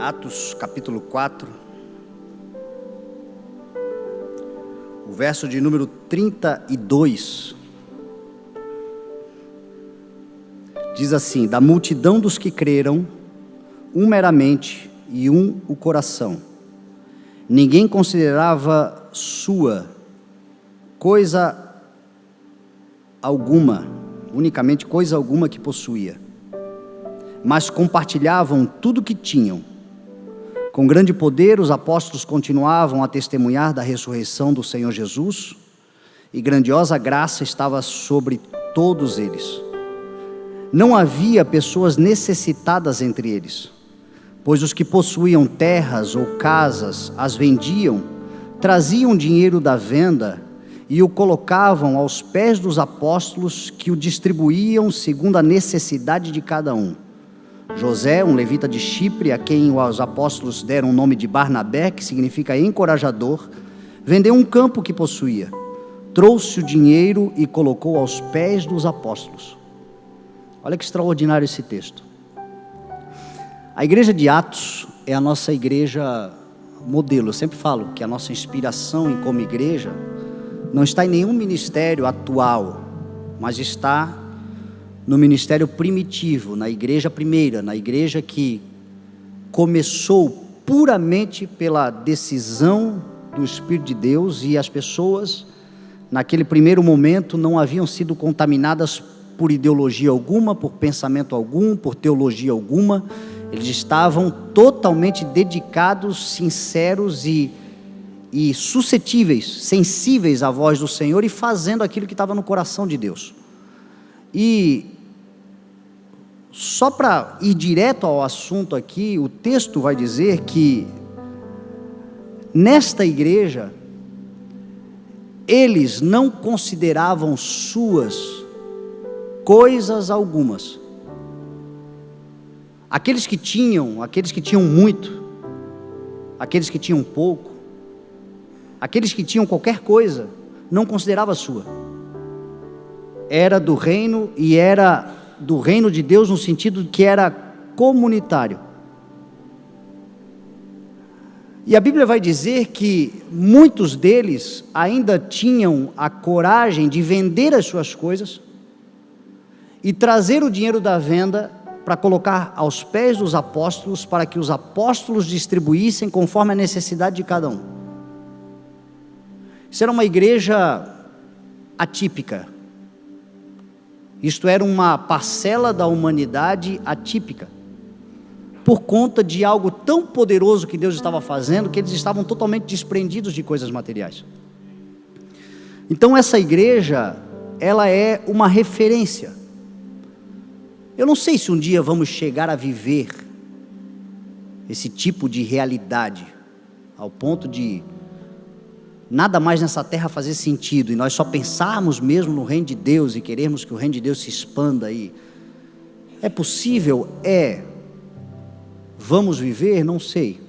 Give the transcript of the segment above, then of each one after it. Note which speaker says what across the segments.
Speaker 1: Atos capítulo 4, o verso de número 32, diz assim: da multidão dos que creram, um meramente e um o coração. Ninguém considerava sua coisa alguma, unicamente coisa alguma que possuía, mas compartilhavam tudo que tinham. Com grande poder, os apóstolos continuavam a testemunhar da ressurreição do Senhor Jesus, e grandiosa graça estava sobre todos eles. Não havia pessoas necessitadas entre eles, pois os que possuíam terras ou casas as vendiam, traziam dinheiro da venda e o colocavam aos pés dos apóstolos, que o distribuíam segundo a necessidade de cada um. José, um levita de Chipre, a quem os apóstolos deram o nome de Barnabé, que significa encorajador, vendeu um campo que possuía, trouxe o dinheiro e colocou aos pés dos apóstolos. Olha que extraordinário esse texto. A igreja de Atos é a nossa igreja modelo. Eu sempre falo que a nossa inspiração em como igreja não está em nenhum ministério atual, mas está no ministério primitivo, na igreja primeira, na igreja que começou puramente pela decisão do Espírito de Deus, e as pessoas naquele primeiro momento não haviam sido contaminadas por ideologia alguma, por pensamento algum, por teologia alguma. Eles estavam totalmente dedicados, sinceros e suscetíveis, sensíveis à voz do Senhor, e fazendo aquilo que estava no coração de Deus. E só para ir direto ao assunto aqui, o texto vai dizer que nesta igreja eles não consideravam suas coisas algumas. Aqueles que tinham muito, aqueles que tinham pouco, aqueles que tinham qualquer coisa, não considerava sua. Era do reino, e era do reino de Deus no sentido que era comunitário. E a Bíblia vai dizer que muitos deles ainda tinham a coragem de vender as suas coisas e trazer o dinheiro da venda para colocar aos pés dos apóstolos, para que os apóstolos distribuíssem conforme a necessidade de cada um. Isso era uma igreja atípica. Isto era uma parcela da humanidade atípica, por conta de algo tão poderoso que Deus estava fazendo, que eles estavam totalmente desprendidos de coisas materiais. Então essa igreja, ela é uma referência. Eu não sei se um dia vamos chegar a viver esse tipo de realidade, ao ponto de nada mais nessa terra fazer sentido, e nós só pensarmos mesmo no reino de Deus, e queremos que o reino de Deus se expanda aí. É possível? É. Vamos viver? Não sei.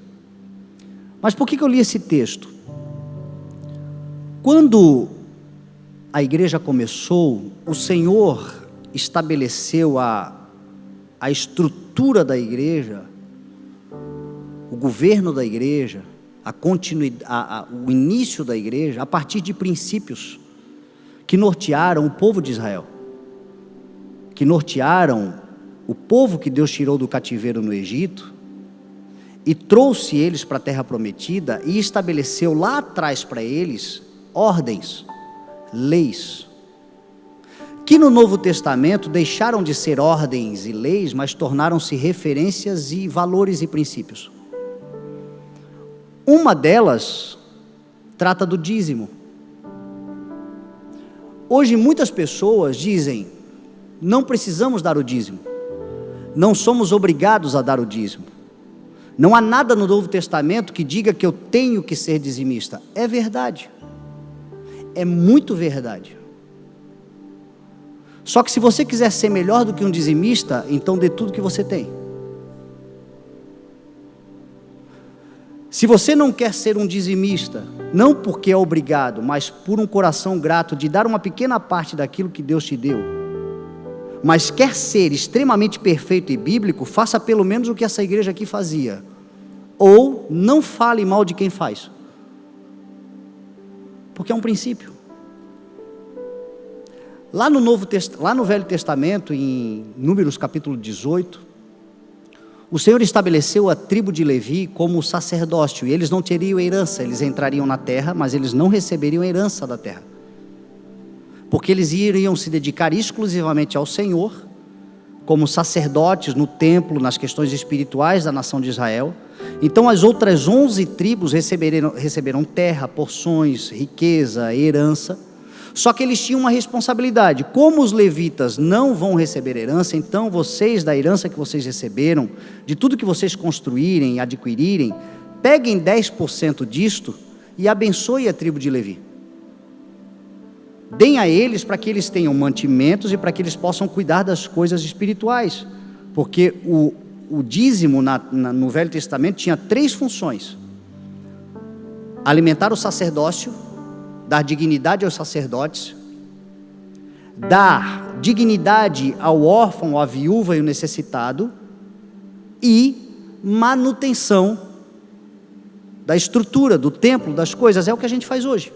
Speaker 1: Mas por que eu li esse texto? Quando a igreja começou, o Senhor estabeleceu a estrutura da igreja, o governo da igreja, o início da igreja, a partir de princípios que nortearam o povo de Israel, que nortearam o povo que Deus tirou do cativeiro no Egito e trouxe eles para a terra prometida, e estabeleceu lá atrás para eles ordens, leis, que no Novo Testamento deixaram de ser ordens e leis, mas tornaram-se referências e valores e princípios. Uma delas trata do dízimo. Hoje muitas pessoas dizem: não precisamos dar o dízimo, não somos obrigados a dar o dízimo, não há nada no Novo Testamento que diga que eu tenho que ser dizimista. É verdade, é muito verdade. Só que se você quiser ser melhor do que um dizimista, então dê tudo que você tem. Se você não quer ser um dizimista, não porque é obrigado, mas por um coração grato de dar uma pequena parte daquilo que Deus te deu, mas quer ser extremamente perfeito e bíblico, faça pelo menos o que essa igreja aqui fazia: ou não fale mal de quem faz. Porque é um princípio. Lá no Velho Testamento, em Números capítulo 18, o Senhor estabeleceu a tribo de Levi como sacerdócio, e eles não teriam herança, eles entrariam na terra, mas eles não receberiam herança da terra, porque eles iriam se dedicar exclusivamente ao Senhor, como sacerdotes no templo, nas questões espirituais da nação de Israel. Então as outras 11 tribos receberam terra, porções, riqueza, herança. Só que eles tinham uma responsabilidade. Como os levitas não vão receber herança, então vocês, da herança que vocês receberam, de tudo que vocês construírem, adquirirem, peguem 10% disto e abençoe a tribo de Levi. Deem a eles para que eles tenham mantimentos e para que eles possam cuidar das coisas espirituais. Porque o dízimo no Velho Testamento tinha 3 funções: alimentar o sacerdócio, dar dignidade aos sacerdotes, dar dignidade ao órfão, à viúva e ao necessitado, e manutenção da estrutura, do templo, das coisas. É o que a gente faz hoje.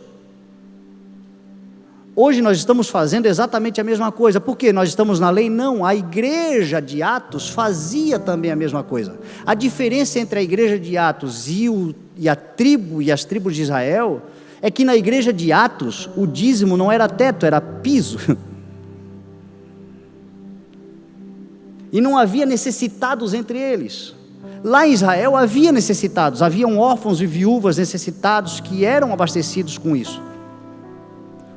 Speaker 1: Hoje nós estamos fazendo exatamente a mesma coisa. Por quê? Nós estamos na lei? Não, a igreja de Atos fazia também a mesma coisa. A diferença entre a igreja de Atos e a tribo e as tribos de Israel é que na igreja de Atos o dízimo não era teto, era piso. E não havia necessitados entre eles. Lá em Israel havia necessitados, haviam órfãos e viúvas necessitados que eram abastecidos com isso.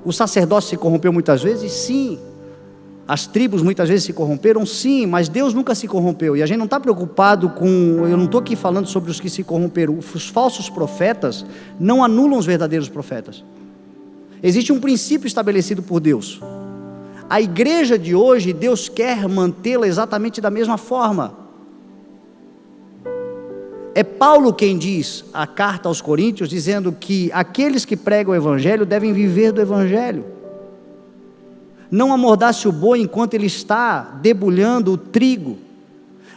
Speaker 1: O sacerdócio se corrompeu muitas vezes? Sim. As tribos muitas vezes se corromperam? Sim, mas Deus nunca se corrompeu. E a gente não está preocupado com... Eu não estou aqui falando sobre os que se corromperam. Os falsos profetas não anulam os verdadeiros profetas. Existe um princípio estabelecido por Deus. A igreja de hoje, Deus quer mantê-la exatamente da mesma forma. É Paulo quem diz a carta aos Coríntios, dizendo que aqueles que pregam o Evangelho devem viver do Evangelho. Não amordace o boi enquanto ele está debulhando o trigo.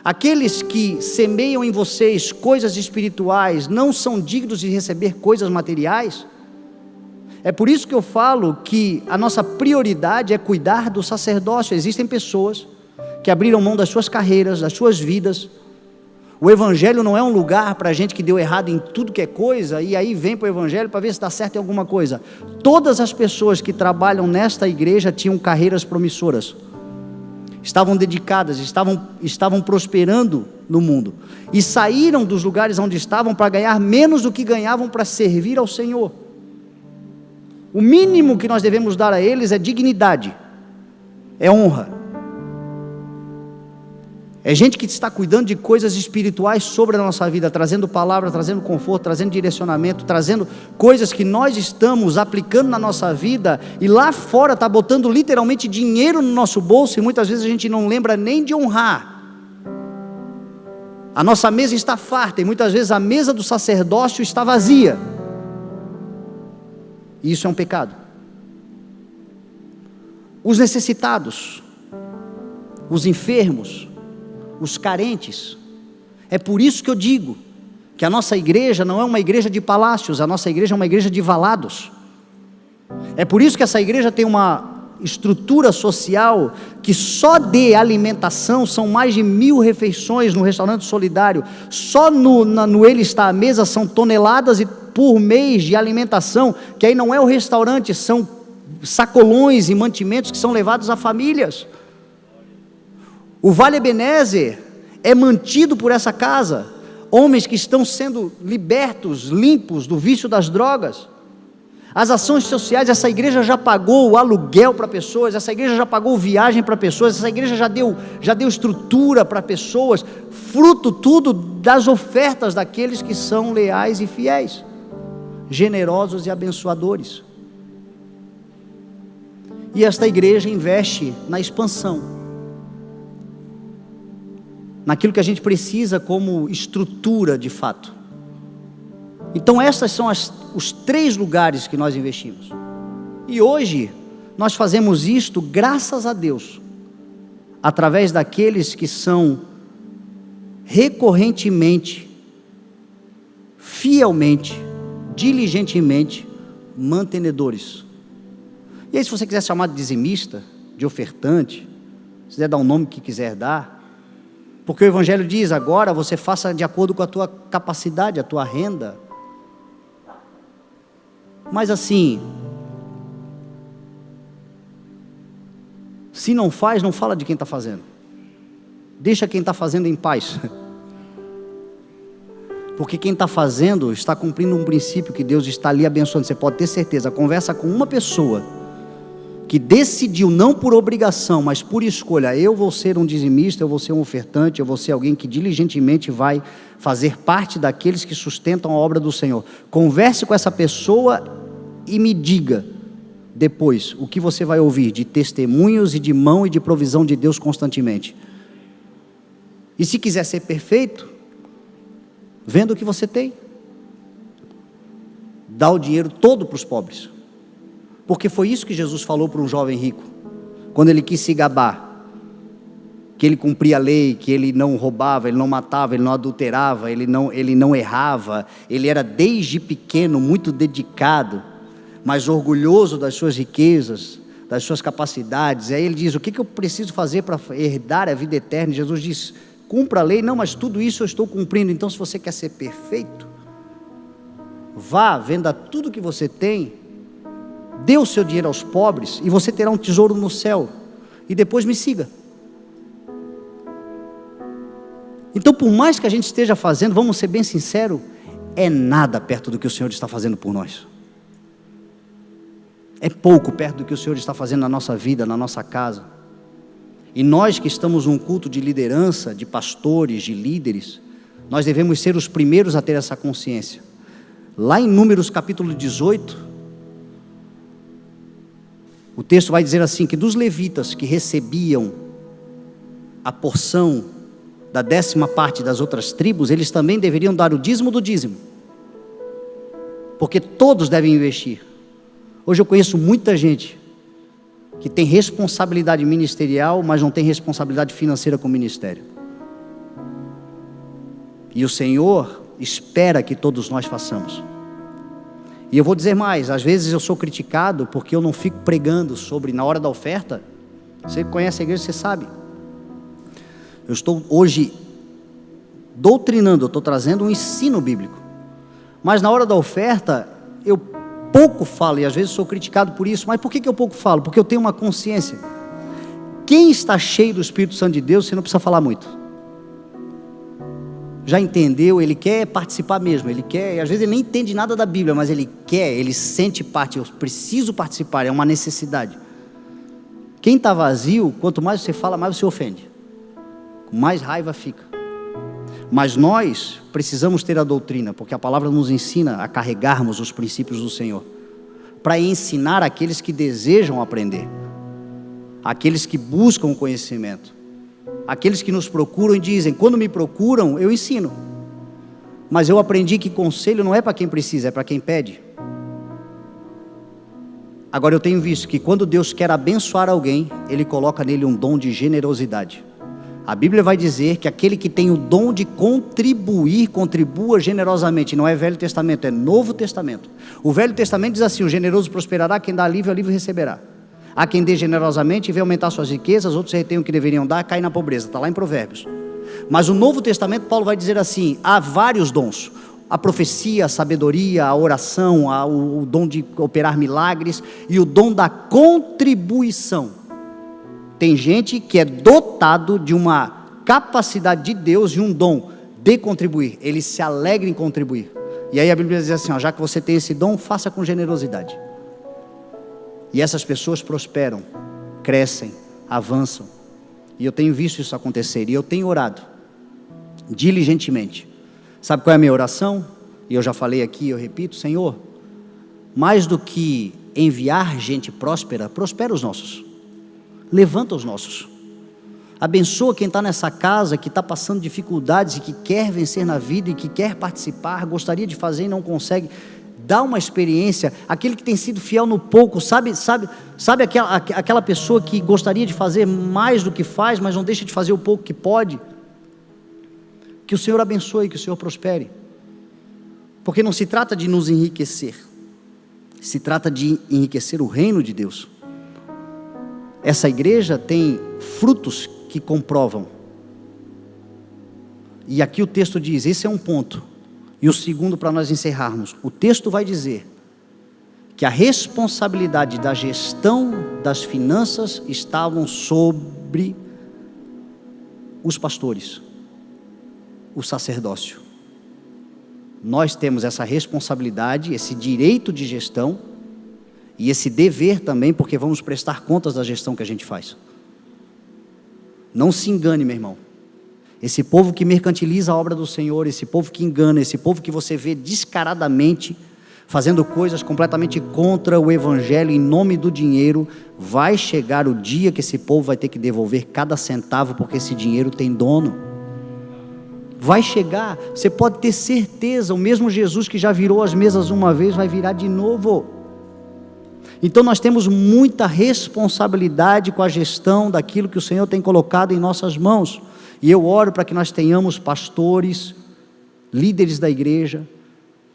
Speaker 1: Aqueles que semeiam em vocês coisas espirituais não são dignos de receber coisas materiais. É por isso que eu falo que a nossa prioridade é cuidar do sacerdócio. Existem pessoas que abriram mão das suas carreiras, das suas vidas. O Evangelho não é um lugar para gente que deu errado em tudo que é coisa, e aí vem para o Evangelho para ver se dá certo em alguma coisa. Todas as pessoas que trabalham nesta igreja tinham carreiras promissoras, estavam dedicadas, estavam prosperando no mundo, e saíram dos lugares onde estavam para ganhar menos do que ganhavam para servir ao Senhor. O mínimo que nós devemos dar a eles é dignidade, é honra. É gente que está cuidando de coisas espirituais sobre a nossa vida, trazendo palavra, trazendo conforto, trazendo direcionamento, trazendo coisas que nós estamos aplicando na nossa vida, e lá fora está botando literalmente dinheiro no nosso bolso, e muitas vezes a gente não lembra nem de honrar. A nossa mesa está farta, e muitas vezes a mesa do sacerdócio está vazia, e isso é um pecado. Os necessitados, os enfermos, os carentes. É por isso que eu digo que a nossa igreja não é uma igreja de palácios, a nossa igreja é uma igreja de valados. É por isso que essa igreja tem uma estrutura social que só de alimentação são mais de 1000 refeições no restaurante solidário. Só no Ele Está à Mesa são toneladas e por mês de alimentação, que aí não é o restaurante, são sacolões e mantimentos que são levados a famílias. O Vale Ebenezer é mantido por essa casa, homens que estão sendo libertos, limpos do vício das drogas. As ações sociais, essa igreja já pagou o aluguel para pessoas, essa igreja já pagou viagem para pessoas, essa igreja já deu estrutura para pessoas, fruto tudo das ofertas daqueles que são leais e fiéis, generosos e abençoadores. E esta igreja investe na expansão, naquilo que a gente precisa como estrutura de fato. Então esses são os 3 lugares que nós investimos, e hoje nós fazemos isto graças a Deus, através daqueles que são recorrentemente fielmente, diligentemente, mantenedores. E aí, se você quiser chamar de dizimista, de ofertante, se quiser dar o nome que quiser dar, porque o Evangelho diz, agora você faça de acordo com a tua capacidade, a tua renda. Mas assim, se não faz, não fala de quem está fazendo. Deixa quem está fazendo em paz. Porque quem está fazendo está cumprindo um princípio que Deus está ali abençoando. Você pode ter certeza, conversa com uma pessoa que decidiu, não por obrigação, mas por escolha, eu vou ser um dizimista, eu vou ser um ofertante, eu vou ser alguém que diligentemente vai fazer parte daqueles que sustentam a obra do Senhor. Converse com essa pessoa e me diga depois o que você vai ouvir de testemunhos e de mão e de provisão de Deus constantemente. E se quiser ser perfeito, venda o que você tem, dá o dinheiro todo para os pobres, porque foi isso que Jesus falou para um jovem rico, quando ele quis se gabar, que ele cumpria a lei, que ele não roubava, ele não matava, ele não adulterava, ele não errava, ele era desde pequeno muito dedicado, mas orgulhoso das suas riquezas, das suas capacidades. E aí ele diz, o que eu preciso fazer para herdar a vida eterna? E Jesus diz, cumpra a lei. Não, mas tudo isso eu estou cumprindo. Então, se você quer ser perfeito, vá, venda tudo que você tem, dê o seu dinheiro aos pobres, e você terá um tesouro no céu, e depois me siga. Então, por mais que a gente esteja fazendo, vamos ser bem sinceros, é nada perto do que o Senhor está fazendo por nós. É pouco perto do que o Senhor está fazendo na nossa vida, na nossa casa. E nós que estamos num culto de liderança, de pastores, de líderes, nós devemos ser os primeiros a ter essa consciência. Lá em Números capítulo 18, o texto vai dizer assim, que dos levitas que recebiam a porção da 10ª parte das outras tribos, eles também deveriam dar o dízimo do dízimo, porque todos devem investir. Hoje eu conheço muita gente que tem responsabilidade ministerial, mas não tem responsabilidade financeira com o ministério. E o Senhor espera que todos nós façamos. E eu vou dizer mais, às vezes eu sou criticado porque eu não fico pregando sobre, na hora da oferta. Você conhece a igreja, você sabe. Eu estou hoje doutrinando, eu estou trazendo um ensino bíblico. Mas na hora da oferta, eu pouco falo, e às vezes sou criticado por isso. Mas por que eu pouco falo? Porque eu tenho uma consciência. Quem está cheio do Espírito Santo de Deus, você não precisa falar muito. Já entendeu? Ele quer participar mesmo, ele quer, e às vezes ele nem entende nada da Bíblia, mas ele quer, ele sente parte, eu preciso participar, é uma necessidade. Quem está vazio, quanto mais você fala, mais você ofende, com mais raiva fica. Mas nós precisamos ter a doutrina, porque a palavra nos ensina a carregarmos os princípios do Senhor, para ensinar aqueles que desejam aprender, aqueles que buscam o conhecimento, aqueles que nos procuram e dizem, quando me procuram, eu ensino. Mas eu aprendi que conselho não é para quem precisa, é para quem pede. Agora eu tenho visto que quando Deus quer abençoar alguém, Ele coloca nele um dom de generosidade. A Bíblia vai dizer que aquele que tem o dom de contribuir, contribua generosamente. Não é Velho Testamento, é Novo Testamento. O Velho Testamento diz assim, o generoso prosperará, quem dá alívio receberá. Há quem dê generosamente e vê aumentar suas riquezas, outros retêm o que deveriam dar, cai na pobreza. Está lá em Provérbios. Mas o Novo Testamento, Paulo vai dizer assim, há vários dons. A profecia, a sabedoria, a oração, o dom de operar milagres e o dom da contribuição. Tem gente que é dotado de uma capacidade de Deus e um dom de contribuir. Ele se alegra em contribuir. E aí a Bíblia diz assim, já que você tem esse dom, faça com generosidade. E essas pessoas prosperam, crescem, avançam. E eu tenho visto isso acontecer. E eu tenho orado diligentemente. Sabe qual é a minha oração? E eu já falei aqui, eu repito, Senhor, mais do que enviar gente próspera, prospera os nossos. Levanta os nossos. Abençoa quem está nessa casa, que está passando dificuldades e que quer vencer na vida e que quer participar, gostaria de fazer e não consegue. Dá uma experiência. Aquele que tem sido fiel no pouco, sabe aquela pessoa que gostaria de fazer mais do que faz, mas não deixa de fazer o pouco que pode. Que o Senhor abençoe, que o Senhor prospere. Porque não se trata de nos enriquecer, se trata de enriquecer o reino de Deus. Essa igreja tem frutos que comprovam. E aqui o texto diz, esse é um ponto. E o segundo, para nós encerrarmos, o texto vai dizer que a responsabilidade da gestão das finanças estavam sobre os pastores, o sacerdócio. Nós temos essa responsabilidade, esse direito de gestão e esse dever também, porque vamos prestar contas da gestão que a gente faz. Não se engane, meu irmão. Esse povo que mercantiliza a obra do Senhor, esse povo que engana, esse povo que você vê descaradamente fazendo coisas completamente contra o evangelho em nome do dinheiro, vai chegar o dia que esse povo vai ter que devolver cada centavo, porque esse dinheiro tem dono. Vai chegar, você pode ter certeza, o mesmo Jesus que já virou as mesas uma vez, vai virar de novo. Então nós temos muita responsabilidade com a gestão daquilo que o Senhor tem colocado em nossas mãos, e eu oro para que nós tenhamos pastores, líderes da igreja,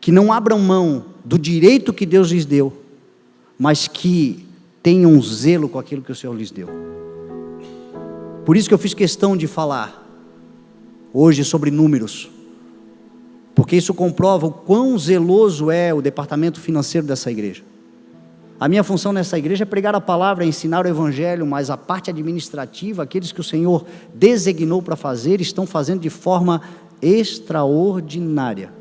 Speaker 1: que não abram mão do direito que Deus lhes deu, mas que tenham zelo com aquilo que o Senhor lhes deu. Por isso que eu fiz questão de falar hoje sobre números, porque isso comprova o quão zeloso é o departamento financeiro dessa igreja. A minha função nessa igreja é pregar a palavra, ensinar o evangelho, mas a parte administrativa, aqueles que o Senhor designou para fazer, estão fazendo de forma extraordinária.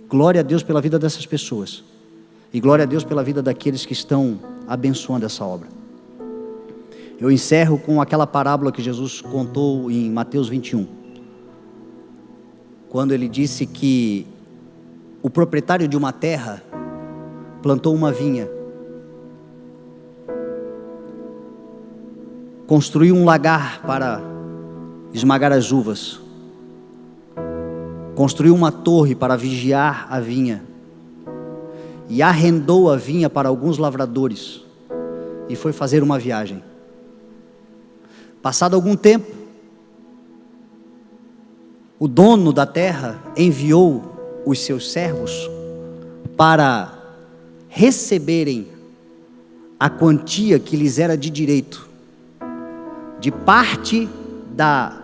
Speaker 1: Glória a Deus pela vida dessas pessoas, e glória a Deus pela vida daqueles que estão abençoando essa obra. Eu encerro com aquela parábola que Jesus contou em Mateus 21, quando ele disse que o proprietário de uma terra plantou uma vinha, construiu um lagar para esmagar as uvas, construiu uma torre para vigiar a vinha, e arrendou a vinha para alguns lavradores, e foi fazer uma viagem. Passado algum tempo, o dono da terra enviou os seus servos para receberem a quantia que lhes era de direito, de parte da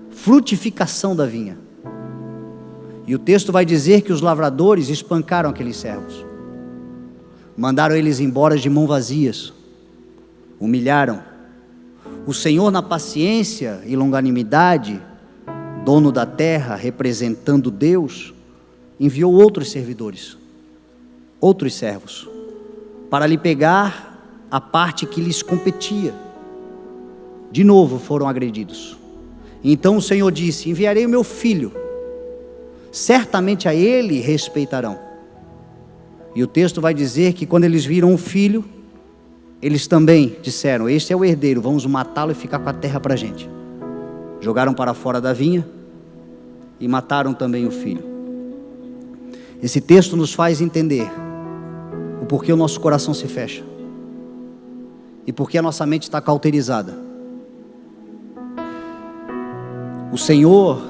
Speaker 1: frutificação da vinha. E o texto vai dizer que os lavradores espancaram aqueles servos, mandaram eles embora de mãos vazias, humilharam. O Senhor, na paciência e longanimidade, dono da terra, representando Deus, enviou outros servidores, outros servos, para lhe pegar a parte que lhes competia. De novo foram agredidos. Então o Senhor disse: enviarei o meu filho, certamente a ele respeitarão. E o texto vai dizer que quando eles viram o filho, eles também disseram: este é o herdeiro, vamos matá-lo e ficar com a terra para a gente. Jogaram para fora da vinha e mataram também o filho. Esse texto nos faz entender o porquê o nosso coração se fecha e porquê a nossa mente está cauterizada. O Senhor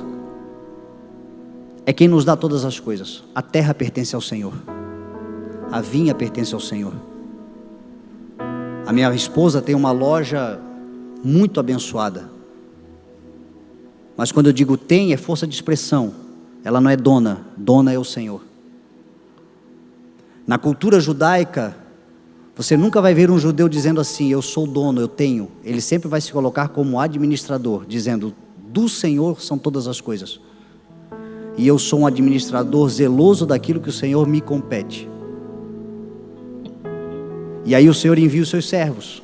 Speaker 1: é quem nos dá todas as coisas. A terra pertence ao Senhor, a vinha pertence ao Senhor. A minha esposa tem uma loja muito abençoada, mas quando eu digo tem, é força de expressão. Ela não é dona, dona é o Senhor. Na cultura judaica, você nunca vai ver um judeu dizendo assim: eu sou dono, eu tenho. Ele sempre vai se colocar como administrador, dizendo: do Senhor são todas as coisas, e eu sou um administrador zeloso daquilo que o Senhor me compete. E aí o Senhor envia os seus servos,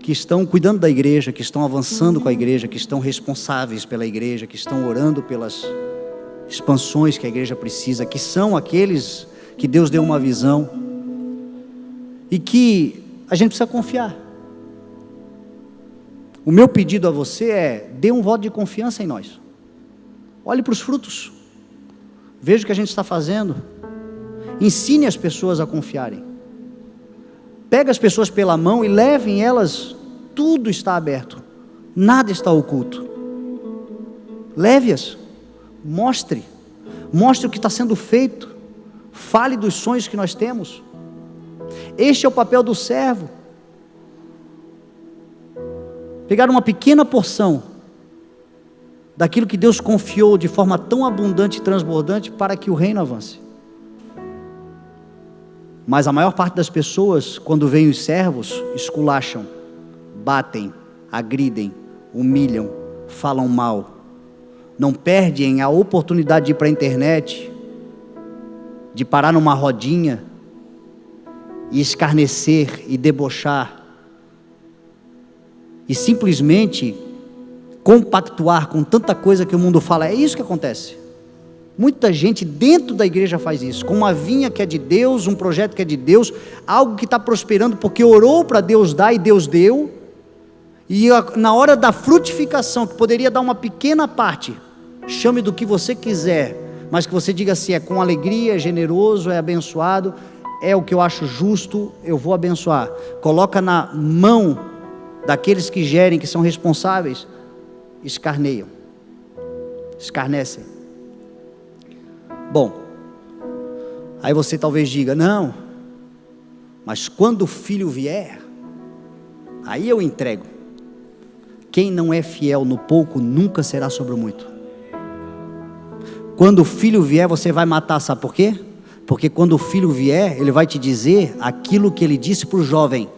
Speaker 1: que estão cuidando da igreja, que estão avançando com a igreja, que estão responsáveis pela igreja, que estão orando pelas expansões que a igreja precisa, que são aqueles que Deus deu uma visão, e que a gente precisa confiar. O meu pedido a você é: dê um voto de confiança em nós. Olhe para os frutos, veja o que a gente está fazendo, ensine as pessoas a confiarem, pega as pessoas pela mão e levem elas. Tudo está aberto, nada está oculto. Leve-as, mostre, Mostre o que está sendo feito. Fale dos sonhos que nós temos. Este é o papel do servo. Pegar uma pequena porção daquilo que Deus confiou de forma tão abundante e transbordante para que o reino avance. Mas a maior parte das pessoas, quando veem os servos, esculacham, batem, agridem, humilham, falam mal. Não perdem a oportunidade de ir para a internet, de parar numa rodinha e escarnecer e debochar e simplesmente compactuar com tanta coisa que o mundo fala. É isso que acontece. Muita gente dentro da igreja faz isso, com uma vinha que é de Deus, um projeto que é de Deus, algo que está prosperando porque orou para Deus dar e Deus deu, e na hora da frutificação, que poderia dar uma pequena parte, chame do que você quiser, mas que você diga assim, é com alegria, é generoso, é abençoado, é o que eu acho justo, eu vou abençoar. Coloca na mão daqueles que gerem, que são responsáveis, escarneiam, escarnecem. Bom, aí você talvez diga, não, mas quando o filho vier, aí eu entrego. Quem não é fiel no pouco, nunca será sobre o muito. Quando o filho vier, você vai matar, sabe por quê? Porque quando o filho vier, ele vai te dizer aquilo que ele disse para o jovem.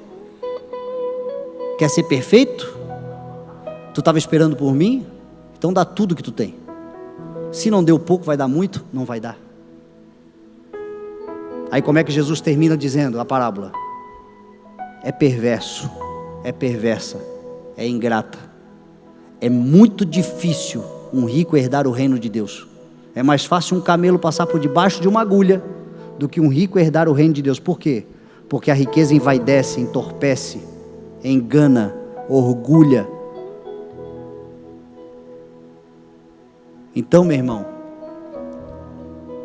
Speaker 1: Quer ser perfeito? Tu estava esperando por mim? Então dá tudo que tu tem. Se não deu pouco, vai dar muito? Não vai dar. Aí como é que Jesus termina dizendo a parábola? É perverso, é perversa, é ingrata. É muito difícil um rico herdar o reino de Deus. É mais fácil um camelo passar por debaixo de uma agulha do que um rico herdar o reino de Deus. Por quê? Porque a riqueza envaidece, entorpece, engana, orgulha. Então, meu irmão,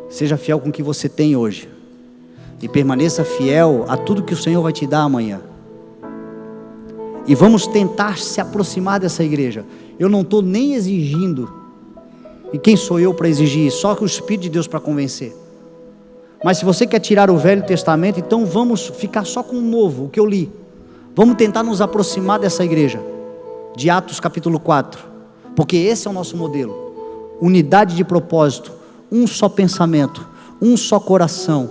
Speaker 1: seja fiel com o que você tem hoje e permaneça fiel a tudo que o Senhor vai te dar amanhã. E vamos tentar se aproximar dessa igreja. Eu não estou nem exigindo, e quem sou eu para exigir? Só que o Espírito de Deus para convencer. Mas se você quer tirar o Velho Testamento, então vamos ficar só com o Novo, o que eu li. Vamos tentar nos aproximar dessa igreja, de Atos capítulo 4, porque esse é o nosso modelo. Unidade de propósito, um só pensamento, um só coração,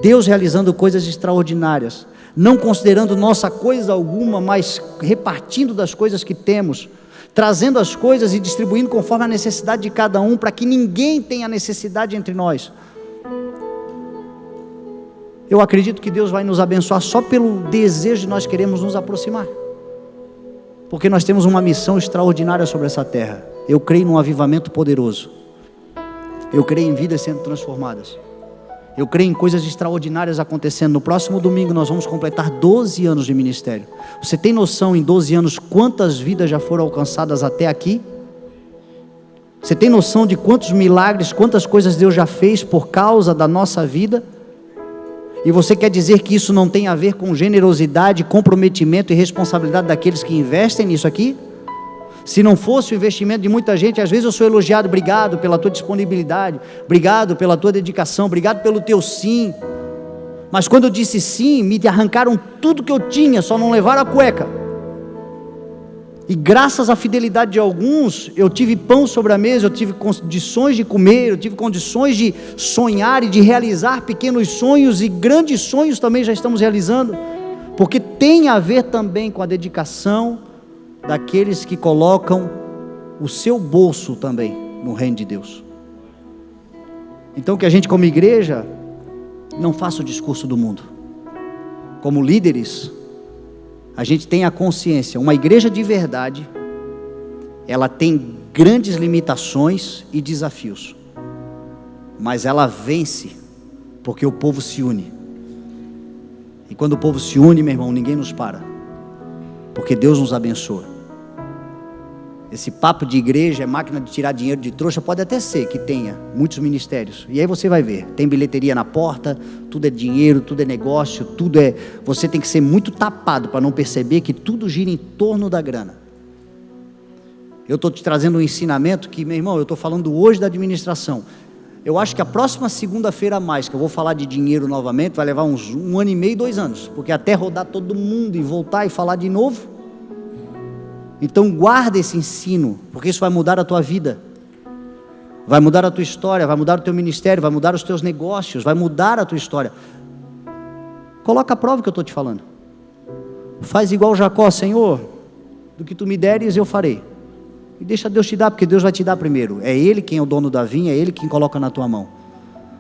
Speaker 1: Deus realizando coisas extraordinárias, não considerando nossa coisa alguma, mas repartindo das coisas que temos, trazendo as coisas e distribuindo conforme a necessidade de cada um, para que ninguém tenha necessidade entre nós. Eu acredito que Deus vai nos abençoar só pelo desejo de nós queremos nos aproximar, porque nós temos uma missão extraordinária sobre essa terra. Eu creio num avivamento poderoso, eu creio em vidas sendo transformadas, eu creio em coisas extraordinárias acontecendo. No próximo domingo nós vamos completar 12 anos de ministério. Você tem noção em 12 anos quantas vidas já foram alcançadas até aqui? Você tem noção de quantos milagres, quantas coisas Deus já fez por causa da nossa vida? E você quer dizer que isso não tem a ver com generosidade, comprometimento e responsabilidade daqueles que investem nisso aqui? Se não fosse o investimento de muita gente, às vezes eu sou elogiado, obrigado pela tua disponibilidade, obrigado pela tua dedicação, obrigado pelo teu sim. Mas quando eu disse sim, me arrancaram tudo que eu tinha, só não levaram a cueca. E graças à fidelidade de alguns, eu tive pão sobre a mesa, eu tive condições de comer, eu tive condições de sonhar e de realizar pequenos sonhos, e grandes sonhos também já estamos realizando, porque tem a ver também com a dedicação daqueles que colocam o seu bolso também no reino de Deus. Então que a gente como igreja não faça o discurso do mundo. Como líderes, a gente tem a consciência, uma igreja de verdade, ela tem grandes limitações e desafios, mas ela vence, porque o povo se une. E quando o povo se une, meu irmão, ninguém nos para, porque Deus nos abençoa. Esse papo de igreja é máquina de tirar dinheiro de trouxa, pode até ser que tenha muitos ministérios, e aí você vai ver, tem bilheteria na porta, tudo é dinheiro, tudo é negócio, tudo é, você tem que ser muito tapado para não perceber que tudo gira em torno da grana. Eu estou te trazendo um ensinamento que, meu irmão, eu estou falando hoje da administração, Eu acho que a próxima segunda-feira a mais, que eu vou falar de dinheiro novamente, vai levar uns 1 ano e meio, 2 anos, porque até rodar todo mundo e voltar e falar de novo. Então guarda esse ensino, porque isso vai mudar a tua vida, vai mudar a tua história, vai mudar o teu ministério, vai mudar os teus negócios, vai mudar a tua história. Coloca a prova que eu estou te falando. Faz igual Jacó: Senhor, do que tu me deres eu farei. E deixa Deus te dar, porque Deus vai te dar primeiro. É Ele quem é o dono da vinha, é Ele quem coloca na tua mão.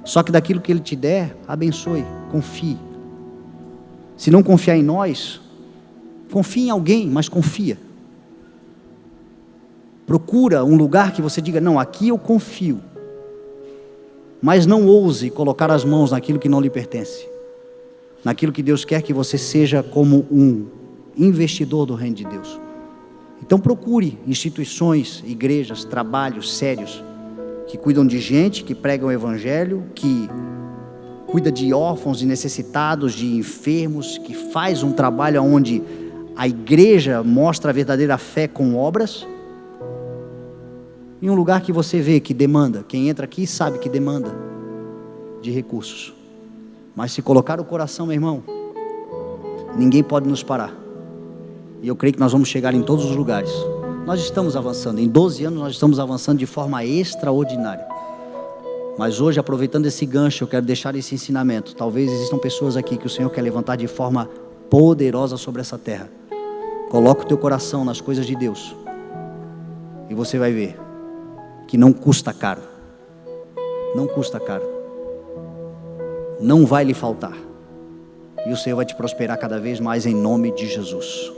Speaker 1: Só que daquilo que Ele te der, abençoe, confie. Se não confiar em nós, confie em alguém, mas confia. Procura um lugar que você diga: não, aqui eu confio. Mas não ouse colocar as mãos naquilo que não lhe pertence, naquilo que Deus quer que você seja como um investidor do reino de Deus. Então procure instituições, igrejas, trabalhos sérios, que cuidam de gente, que pregam o evangelho, que cuida de órfãos e necessitados, de enfermos, que faz um trabalho onde a igreja mostra a verdadeira fé com obras. Em um lugar que você vê que demanda, quem entra aqui sabe que demanda de recursos. Mas se colocar o coração, meu irmão, ninguém pode nos parar. E eu creio que nós vamos chegar em todos os lugares. Nós estamos avançando, em 12 anos nós estamos avançando de forma extraordinária. Mas hoje, aproveitando esse gancho, eu quero deixar esse ensinamento. Talvez existam pessoas aqui que o Senhor quer levantar de forma poderosa sobre essa terra. Coloca o teu coração nas coisas de Deus, e você vai ver que não custa caro. Não custa caro. Não vai lhe faltar. E o Senhor vai te prosperar cada vez mais em nome de Jesus.